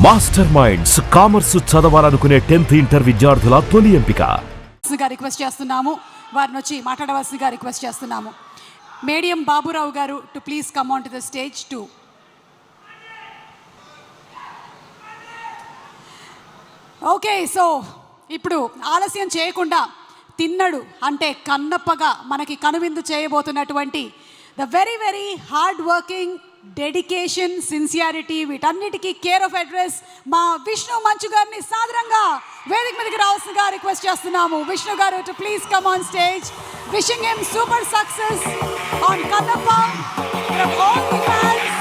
Master minds commerce చదవాలనుకునే 10th inter విద్యార్థుల తొలి ఎంపిక. రిక్వెస్ట్ చేస్తున్నాము, వారిని వచ్చి మాట్లాడవలసిందిగా రిక్వెస్ట్ చేస్తున్నాము. మేడియం Baburao garu to please come on to the stage to. Okay, so ఇప్పుడు ఆలస్యం చేయకుండా తిన్నడు అంటే కన్నప్పగా మనకి కనువిందు చేయబోతున్నటువంటి the very very hard working, dedication, sincerity, వీటన్నిటికీ కేర్ ఆఫ్ అడ్రస్ మా విష్ణు మంచు గారిని సాదరంగా వేదిక మీదకి రావాల్సిందిగా రిక్వెస్ట్ చేస్తున్నాము. విష్ణు గారు to please come on stage. Wishing him super success on Kannappa from all the fans.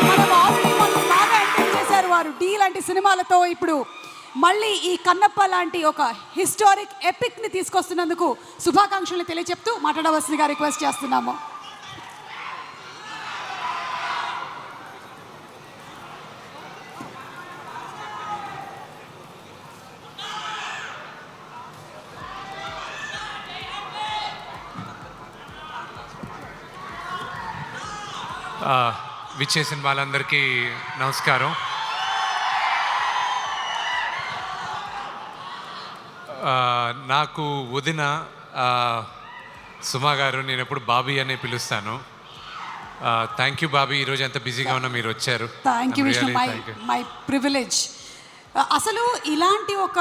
మనం ఆల్రెడీ మనకు బాగా ఎంటర్టైన్ చేశారు వారు డీ లాంటి సినిమాలతో. ఇప్పుడు మళ్ళీ ఈ కన్నప్ప లాంటి ఒక హిస్టారిక్ ఎపిక్ని తీసుకొస్తున్నందుకు శుభాకాంక్షలు తెలియచెప్తూ మాట్లాడవలసిందిగా రిక్వెస్ట్ చేస్తున్నాము. విచ్చేసిన వాళ్ళందరికీ నమస్కారం. నాకు వదిన సుమా గారు, నేను ఎప్పుడు బాబీ అనే పిలుస్తాను. థ్యాంక్ యూ బాబీ, ఈరోజు ఎంత బిజీగా ఉన్నా మీరు వచ్చారు. Thank you Vishnu, my privilege. అసలు ఇలాంటి ఒక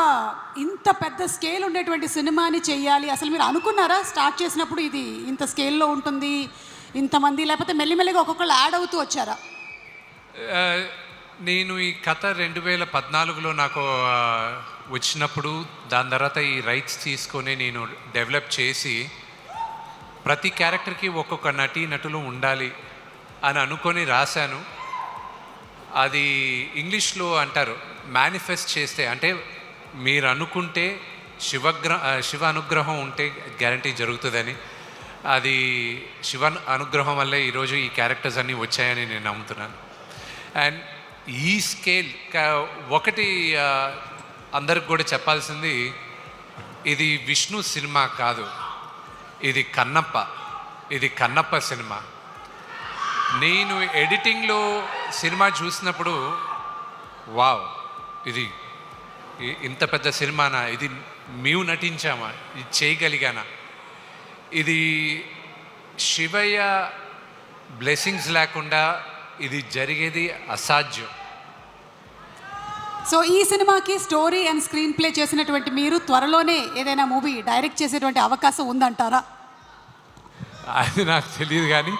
ఇంత పెద్ద స్కేల్ ఉండేటువంటి సినిమాని చెయ్యాలి, అసలు మీరు అనుకున్నారా స్టార్ట్ చేసినప్పుడు ఇది ఇంత స్కేల్లో ఉంటుంది ఇంతమంది, లేకపోతే మెల్లిమెల్లిగా ఒక్కొక్కళ్ళు యాడ్ అవుతూ వచ్చారా? నేను ఈ కథ 2014లో నాకు వచ్చినప్పుడు, దాని తర్వాత ఈ రైట్స్ తీసుకొని నేను డెవలప్ చేసి ప్రతి క్యారెక్టర్కి ఒక్కొక్క నటులు ఉండాలి అని అనుకొని రాశాను. అది ఇంగ్లీష్లో అంటారు మేనిఫెస్ట్ చేస్తే, అంటే మీరు అనుకుంటే శివ అనుగ్రహం ఉంటే గ్యారంటీ జరుగుతుందని. అది శివ అనుగ్రహం వల్లే ఈరోజు ఈ క్యారెక్టర్స్ అన్నీ వచ్చాయని నేను నమ్ముతున్నాను. అండ్ ఈ స్కేల్ ఒకటి అందరికి కూడా చెప్పాల్సింది, ఇది విష్ణు సినిమా కాదు, ఇది కన్నప్ప సినిమా. నేను ఎడిటింగ్లో సినిమా చూసినప్పుడు వావ్, ఇది ఇంత పెద్ద సినిమానా, ఇది మేము నటించామా, ఇది చేయగలిగానా, ఇది శివయ్య బ్లెస్సింగ్స్ లేకుండా ఇది జరిగేది అసాధ్యం. సో ఈ సినిమాకి స్టోరీ అండ్ స్క్రీన్ ప్లే చేసినటువంటి మీరు త్వరలోనే ఏదైనా మూవీ డైరెక్ట్ చేసేటువంటి అవకాశం ఉందంటారా? అది నాకు తెలియదు, కానీ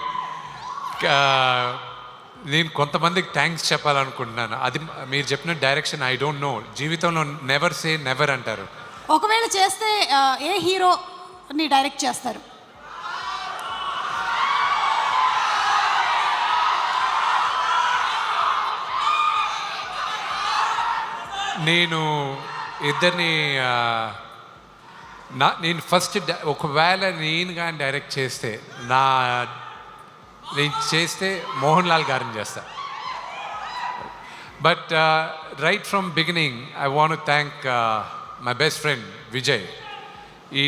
నేను కొంతమందికి థ్యాంక్స్ చెప్పాలనుకుంటున్నాను. అది మీరు చెప్పిన డైరెక్షన్ ఐ డోంట్ నో, జీవితంలో నెవర్ సే నెవర్ అంటారు. ఒకవేళ చేస్తే ఏ హీరోని డైరెక్ట్ చేస్తారు? నేను ఇద్దరిని నేను ఫస్ట్ ఒకవేళ నేను కానీ డైరెక్ట్ చేస్తే నేను చేస్తే మోహన్ లాల్ గారిని చేస్తా. But right from beginning I want to thank my best friend Vijay. ఈ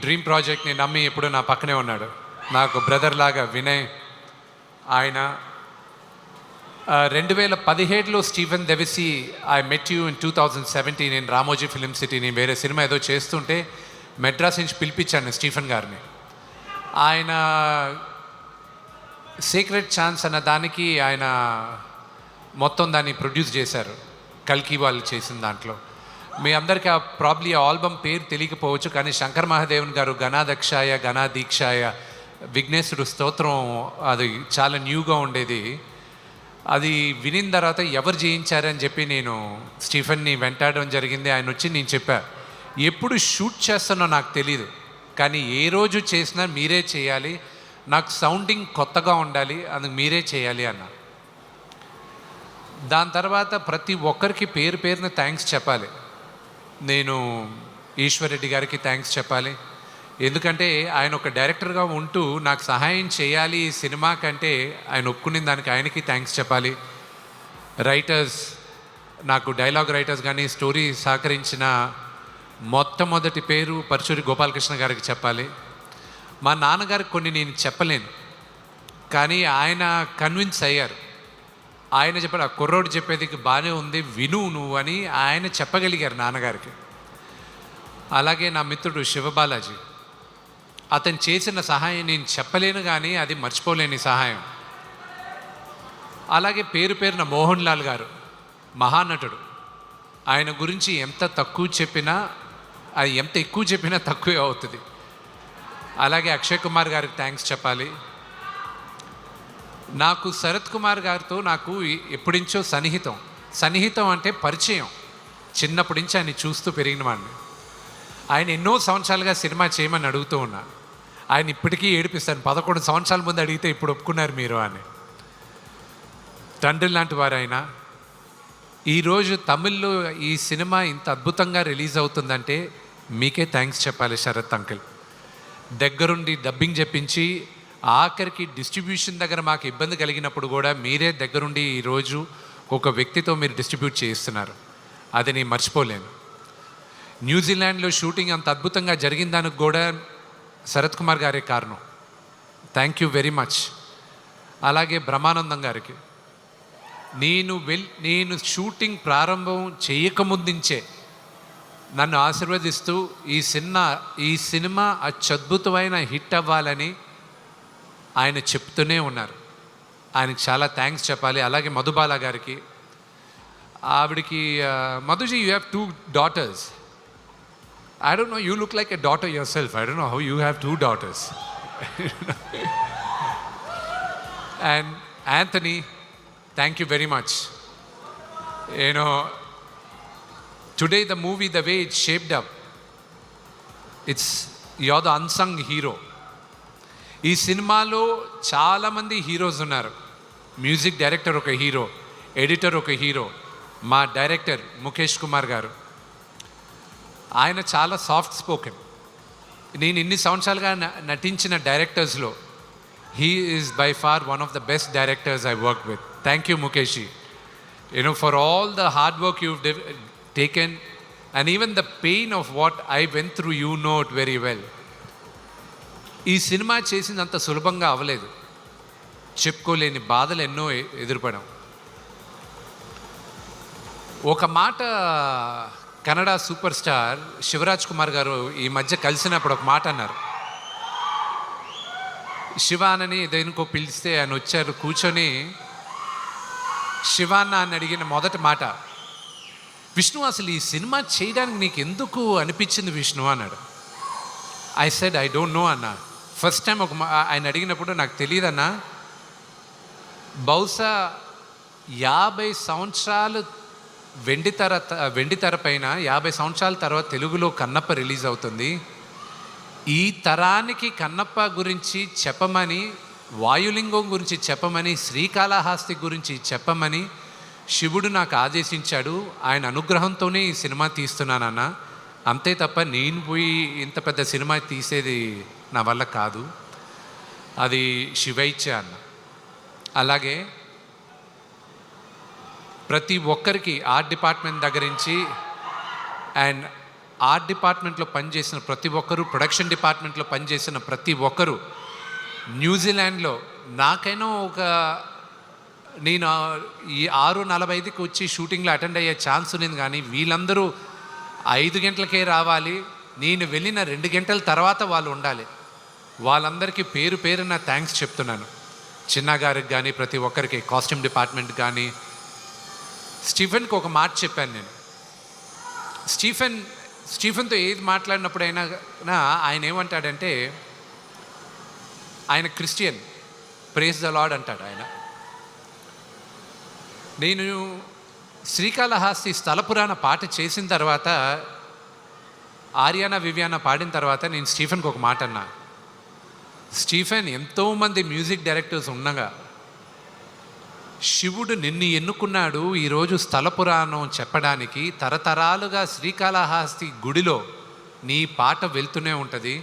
డ్రీమ్ ప్రాజెక్ట్ని నమ్మి ఎప్పుడు నా పక్కనే ఉన్నాడు, నాకు బ్రదర్ లాగా వినయ్. ఆయన 2017లో Stephen Devassy I met you in 2017 నేను రామోజీ ఫిలిం సిటీ, నేను వేరే సినిమా ఏదో చేస్తుంటే మెడ్రాస్ నుంచి పిలిపించాను స్టీఫెన్ గారిని. ఆయన సీక్రెట్ ఛాన్స్ అన్న దానికి ఆయన మొత్తం దాన్ని ప్రొడ్యూస్ చేశారు, కల్కి వాళ్ళు చేసిన దాంట్లో. మీ అందరికీ ప్రాబ్లీ ఆ ఆల్బమ్ పేరు తెలియకపోవచ్చు, కానీ శంకర్ మహాదేవన్ గారు గణాదక్షాయ గణాదీక్షాయ విఘ్నేశ్వరుడు స్తోత్రం, అది చాలా న్యూగా ఉండేది. అది వినిన తర్వాత ఎవరు చేయించారని చెప్పి నేను స్టీఫెన్ని వెంటాడడం జరిగింది. ఆయన వచ్చి నేను చెప్పా, ఎప్పుడు షూట్ చేస్తానో నాకు తెలీదు, కానీ ఏ రోజు చేసినా మీరే చేయాలి, నాకు సౌండింగ్ కొత్తగా ఉండాలి, అందుకు మీరే చేయాలి అన్న. దాని తర్వాత ప్రతి ఒక్కరికి పేరున థ్యాంక్స్ చెప్పాలి. నేను ఈశ్వర్ రెడ్డి గారికి థ్యాంక్స్ చెప్పాలి, ఎందుకంటే ఆయన ఒక డైరెక్టర్గా ఉంటూ నాకు సహాయం చేయాలి ఈ సినిమా కంటే ఆయన ఒప్పుకునే దానికి ఆయనకి థ్యాంక్స్ చెప్పాలి. రైటర్స్, నాకు డైలాగ్ రైటర్స్ కానీ స్టోరీ సహకరించిన మొట్టమొదటి పేరు పరచూరి గోపాలకృష్ణ గారికి చెప్పాలి. మా నాన్నగారికి కొన్ని నేను చెప్పలేను, కానీ ఆయన కన్విన్స్ అయ్యారు. ఆయన చెప్పారు, ఆ కుర్రోడు చెప్పేది బాగానే ఉంది, విను నువ్వు అని ఆయన చెప్పగలిగారు నాన్నగారికి. అలాగే నా మిత్రుడు శివబాలాజీ, అతను చేసిన సహాయం నేను చెప్పలేను కానీ అది మర్చిపోలేని సహాయం. అలాగే పేరు పేరున మోహన్ లాల్ గారు, మహానటుడు. ఆయన గురించి ఎంత తక్కువ చెప్పినా, అది ఎంత ఎక్కువ చెప్పినా తక్కువే అవుతుంది. అలాగే అక్షయ్ కుమార్ గారికి థ్యాంక్స్ చెప్పాలి. నాకు శరత్ కుమార్ గారితో నాకు ఎప్పుడించో సన్నిహితం అంటే పరిచయం. చిన్నప్పటి నుంచి ఆయన చూస్తూ పెరిగిన వాడిని. ఆయన ఎన్నో సంవత్సరాలుగా సినిమా చేయమని అడుగుతూ ఉన్నా. ఆయన ఇప్పటికీ ఏడిపిస్తాను, 11 సంవత్సరాల ముందు అడిగితే ఇప్పుడు ఒప్పుకున్నారు మీరు అని. తండ్రి లాంటి వారు ఆయన. ఈరోజు తమిళ్లో ఈ సినిమా ఇంత అద్భుతంగా రిలీజ్ అవుతుందంటే మీకే థ్యాంక్స్ చెప్పాలి శరత్ అంకిల్. దగ్గరుండి డబ్బింగ్ చెప్పించి ఆఖరికి డిస్ట్రిబ్యూషన్ దగ్గర మాకు ఇబ్బంది కలిగినప్పుడు కూడా మీరే దగ్గరుండి ఈరోజు ఒక వ్యక్తితో మీరు డిస్ట్రిబ్యూట్ చేయిస్తున్నారు. అది నేను మర్చిపోలేను. న్యూజిలాండ్లో షూటింగ్ అంత అద్భుతంగా జరిగిన దానికి కూడా శరత్ కుమార్ గారే కారణం. Thank you very much. అలాగే బ్రహ్మానందం గారికి, నేను షూటింగ్ ప్రారంభం చేయకముందుంచే నన్ను ఆశీర్వదిస్తూ ఈ సినిమా అత్యద్భుతమైన హిట్ అవ్వాలని ఆయన చెప్తూనే ఉన్నారు. ఆయనకి చాలా థ్యాంక్స్ చెప్పాలి. అలాగే మధుబాల గారికి, ఆవిడికి, మధుజీ you have 2 daughters. I don't know, you look like a daughter yourself. I don't know how you have 2 daughters. And Anthony, thank you very much. You know, today the movie, the way it's shaped up, you're the unsung hero. ఈ సినిమాలో చాలామంది heroes ఉన్నారు. Music director ఒక hero, editor ఒక hero, మా director Mukesh Kumar గారు. ఆయన చాలా సాఫ్ట్ స్పోకెన్. నేను ఇన్ని సంవత్సరాలుగా నటించిన డైరెక్టర్స్లో he is by far one of the best directors I work with. Thank you Mukesh, you know, for all the hard work you taken and even the pain of what I went through, you know it very well. ఈ cinema చేసినంత సులభంగా అవ్వలేదు. చెప్పుకోలేని బాధలు ఎన్నో ఎదురుపడాం. ఒక మాట కన్నడ సూపర్ స్టార్ శివరాజ్ కుమార్ గారు ఈ మధ్య కలిసినప్పుడు ఒక మాట అన్నారు. శివానని దేనికో పిలిస్తే ఆయన వచ్చారు, కూర్చొని శివాన్న అని అడిగిన మొదటి మాట, విష్ణు అసలు ఈ సినిమా చేయడానికి నీకు ఎందుకు అనిపించింది విష్ణు అన్నాడు. I said I don't know అన్న. ఫస్ట్ టైం ఆయన అడిగినప్పుడు నాకు తెలియదన్నా, బహుశా 50 సంవత్సరాలు వెండితెర పైన 50 సంవత్సరాల తర్వాత తెలుగులో కన్నప్ప రిలీజ్ అవుతుంది. ఈ తరానికి కన్నప్ప గురించి చెప్పమని, వాయులింగం గురించి చెప్పమని, శ్రీకాళహస్తి గురించి చెప్పమని శివుడు నాకు ఆదేశించాడు. ఆయన అనుగ్రహంతోనే ఈ సినిమా తీస్తున్నానన్న. అంతే తప్ప నేను పోయి ఇంత పెద్ద సినిమా తీసేది నా వల్ల కాదు, అది శివైచ్చ అన్న. అలాగే ప్రతి ఒక్కరికి ఆర్ట్ డిపార్ట్మెంట్ దగ్గర నుంచి అండ్ ఆర్ట్ డిపార్ట్మెంట్లో పనిచేసిన ప్రతి ఒక్కరు, ప్రొడక్షన్ డిపార్ట్మెంట్లో పనిచేసిన ప్రతి ఒక్కరు, న్యూజిలాండ్లో నాకైనా నేను ఈ 6:45కి వచ్చి షూటింగ్లో అటెండ్ అయ్యే ఛాన్స్ ఉంది. కానీ వీళ్ళందరూ 5 గంటలకే రావాలి, నేను వెళ్ళిన 2 గంటల తర్వాత వాళ్ళు ఉండాలి. వాళ్ళందరికీ పేరు పేరున థ్యాంక్స్ చెప్తున్నాను. చిన్న గారికి కానీ, ప్రతి ఒక్కరికి, కాస్ట్యూమ్ డిపార్ట్మెంట్ కానీ. స్టీఫెన్కి ఒక మాట చెప్పాను నేను. స్టీఫెన్తో ఏది మాట్లాడినప్పుడైనా ఆయన ఏమంటాడంటే, ఆయన క్రిస్టియన్, ప్రేజ్ ద లార్డ్ అంటాడు ఆయన. నేను శ్రీకాళహస్తి స్థల పురాణ పాట చేసిన తర్వాత, ఆర్యానా వివియానా పాడిన తర్వాత నేను స్టీఫెన్కి ఒక మాట అన్నా. స్టీఫెన్, ఎంతోమంది మ్యూజిక్ డైరెక్టర్స్ ఉండగా శివుడు నిన్ను ఎన్నుకున్నాడు ఈరోజు స్థల పురాణం చెప్పడానికి. తరతరాలుగా శ్రీకాళహస్తి గుడిలో నీ పాట వెళ్తూనే ఉంటుంది.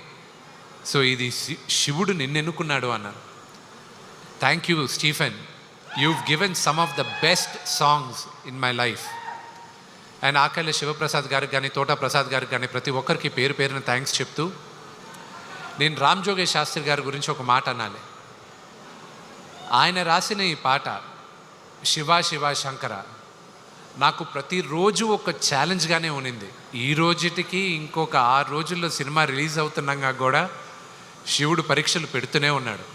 సో ఇది శివుడు నిన్ను ఎన్నుకున్నాడు అన్నారు. Thank you Stephen, you've given some of the best songs in my life. And ఆకళ్ళ శివప్రసాద్ గారికి కానీ, తోటా ప్రసాద్ గారికి కానీ, ప్రతి ఒక్కరికి పేరు పేరున థ్యాంక్స్ చెప్తూ, నేను రామ్ జోగేష్ శాస్త్రి గారి గురించి ఒక మాట అనాలి. ఆయన రాసిన ఈ పాట శివ శివ శంకర నాకు ప్రతిరోజు ఒక ఛాలెంజ్గానే ఉన్నింది. ఈ రోజుటికి ఇంకొక 6 రోజుల్లో సినిమా రిలీజ్ అవుతున్నాగా కూడా శివుడు పరీక్షలు పెడుతూనే ఉన్నాడు.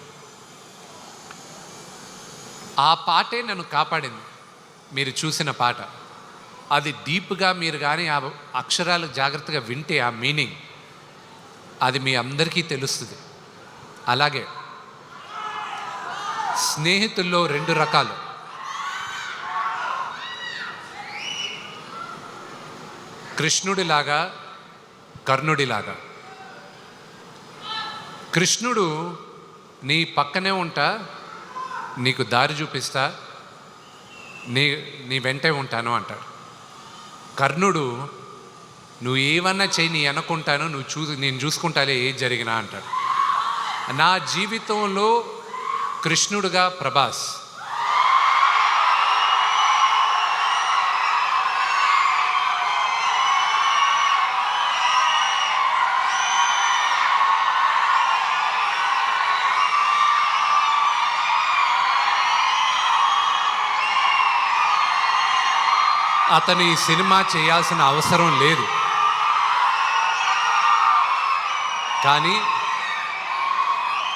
ఆ పాటే నన్ను కాపాడింది. మీరు చూసిన పాట అది డీప్గా మీరు కానీ ఆ అక్షరాలు జాగ్రత్తగా వింటే ఆ మీనింగ్ అది మీ అందరికీ తెలుస్తుంది. అలాగే స్నేహితుల్లో 2 రకాలు. కృష్ణుడిలాగా కర్ణుడిలాగా. కృష్ణుడు నీ పక్కనే ఉంటా, నీకు దారి చూపిస్తా, నీ వెంటే ఉంటాను అంటాడు. కర్ణుడు నువ్వు ఏమన్నా చెయ్యి, నీ అనుకుంటాను, నేను చూసుకుంటాలే ఏది జరిగినా అంటాడు. నా జీవితంలో కృష్ణుడుగా ప్రభాస్, అతను ఈ సినిమా చేయాల్సిన అవసరం లేదు, కానీ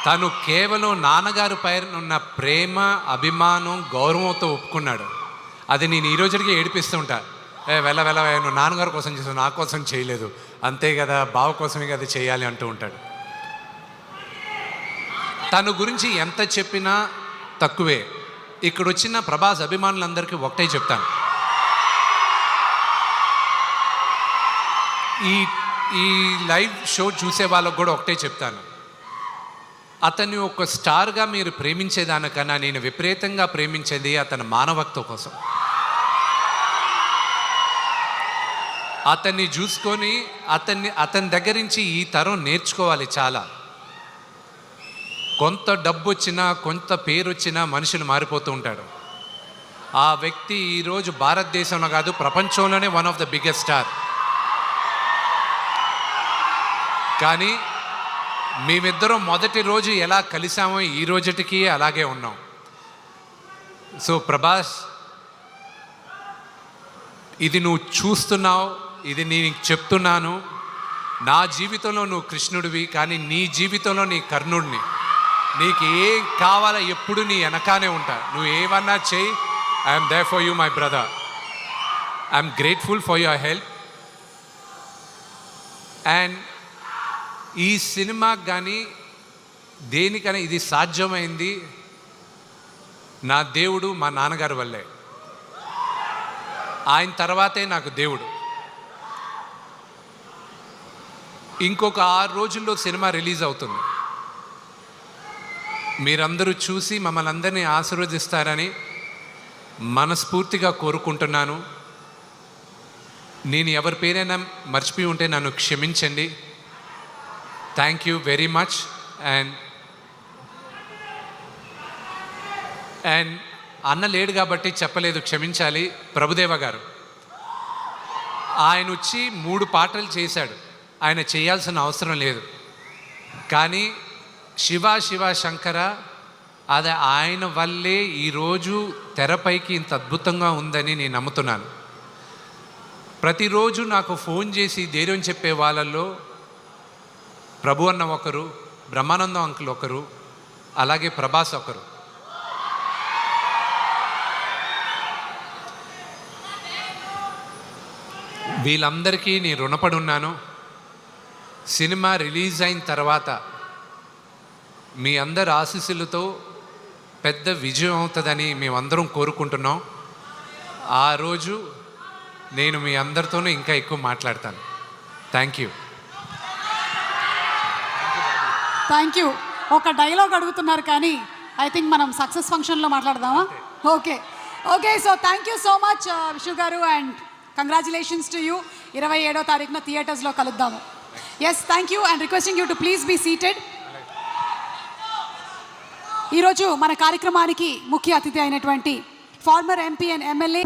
తను కేవలం నాన్నగారి పైన ఉన్న ప్రేమ, అభిమానం, గౌరవంతో ఒప్పుకున్నాడు. అది నేను ఈ రోజుకి ఏడిపిస్తుంటా. వెళ్ళ నువ్వు నాన్నగారి కోసం చేసావు, నా కోసం చేయలేదు, అంతే కదా, బావ కోసమే కదా చేయాలి అంటూ ఉంటాడు. తన గురించి ఎంత చెప్పినా తక్కువే. ఇక్కడ వచ్చిన ప్రభాస్ అభిమానులందరికీ ఒకటే చెప్తాను, ఈ లైవ్ షో చూసే వాళ్ళకు కూడా ఒకటే చెప్తాను, అతన్ని ఒక స్టార్గా మీరు ప్రేమించేదానికన్నా నేను విపరీతంగా ప్రేమించేది అతని మానవత్వం కోసం. అతన్ని చూసుకొని అతని దగ్గర నుంచి ఈ తరం నేర్చుకోవాలి చాలా. కొంత డబ్బు వచ్చినా, కొంత పేరు వచ్చినా మనుషులు మారిపోతూ ఉంటాడు. ఆ వ్యక్తి ఈరోజు భారతదేశంలో కాదు, ప్రపంచంలోనే one of the biggest star. కానీ మేమిద్దరం మొదటి రోజు ఎలా కలిసామో ఈ రోజుటికి అలాగే ఉన్నాం. సో ప్రభాస్, ఇది నువ్వు చూస్తున్నావు, ఇది నేను చెప్తున్నాను. నా జీవితంలో నువ్వు కృష్ణుడివి, కానీ నీ జీవితంలో నీ కర్ణుడిని. నీకు ఏం కావాలో ఎప్పుడు నీ వెనకానే ఉంటా. నువ్వు ఏమన్నా చెయ్యి, I'm there for you my brother. I'm grateful for your help. And ఈ సినిమాకి కానీ దేనికైనా ఇది సాధ్యమైంది నా దేవుడు, మా నాన్నగారి వల్లే. ఆయన తర్వాతే నాకు దేవుడు. ఇంకొక 6 రోజుల్లో సినిమా రిలీజ్ అవుతుంది. మీరందరూ చూసి మమ్మల్ని అందరినీ ఆశీర్వదిస్తారని మనస్ఫూర్తిగా కోరుకుంటున్నాను. నేను ఎవరి పేరైనా మర్చిపోయి ఉంటే నన్ను క్షమించండి. Thank you very much. And అన్న లేడు కాబట్టి చెప్పలేదు, క్షమించాలి. ప్రభుదేవ గారు ఆయన వచ్చి 3 పాటలు చేశాడు. ఆయన చేయాల్సిన అవసరం లేదు, కానీ శివ శివ శంకర అది ఆయన వల్లే ఈరోజు తెరపైకి ఇంత అద్భుతంగా ఉందని నేను నమ్ముతున్నాను. ప్రతిరోజు నాకు ఫోన్ చేసి ధైర్యం చెప్పే వాళ్ళల్లో ప్రభు అన్న ఒకరు, బ్రహ్మానందం అంకుల్ ఒకరు, అలాగే ప్రభాస్ ఒకరు. వీళ్ళందరికీ నేను రుణపడి ఉన్నాను. సినిమా రిలీజ్ అయిన తర్వాత మీ అందరి ఆశీస్సులతో పెద్ద విజయం అవుతుందని మేమందరం కోరుకుంటున్నాం. ఆ రోజు నేను మీ అందరితోనూ ఇంకా ఎక్కువ మాట్లాడతాను. Thank you. Thank you. ఒక డైలాగ్ అడుగుతున్నారు కానీ ఐ థింక్ మనం సక్సెస్ ఫంక్షన్లో మాట్లాడదామా? Okay. So thank you so much Vishu గారు, అండ్ కంగ్రాచులేషన్స్ టు యూ. 27వ తారీఖున థియేటర్స్లో కలుద్దాము. Yes, thank you and requesting you to please be seated. ఈరోజు మన కార్యక్రమానికి ముఖ్య అతిథి అయినటువంటి ఫార్మర్ ఎంపీ అండ్ ఎమ్మెల్యే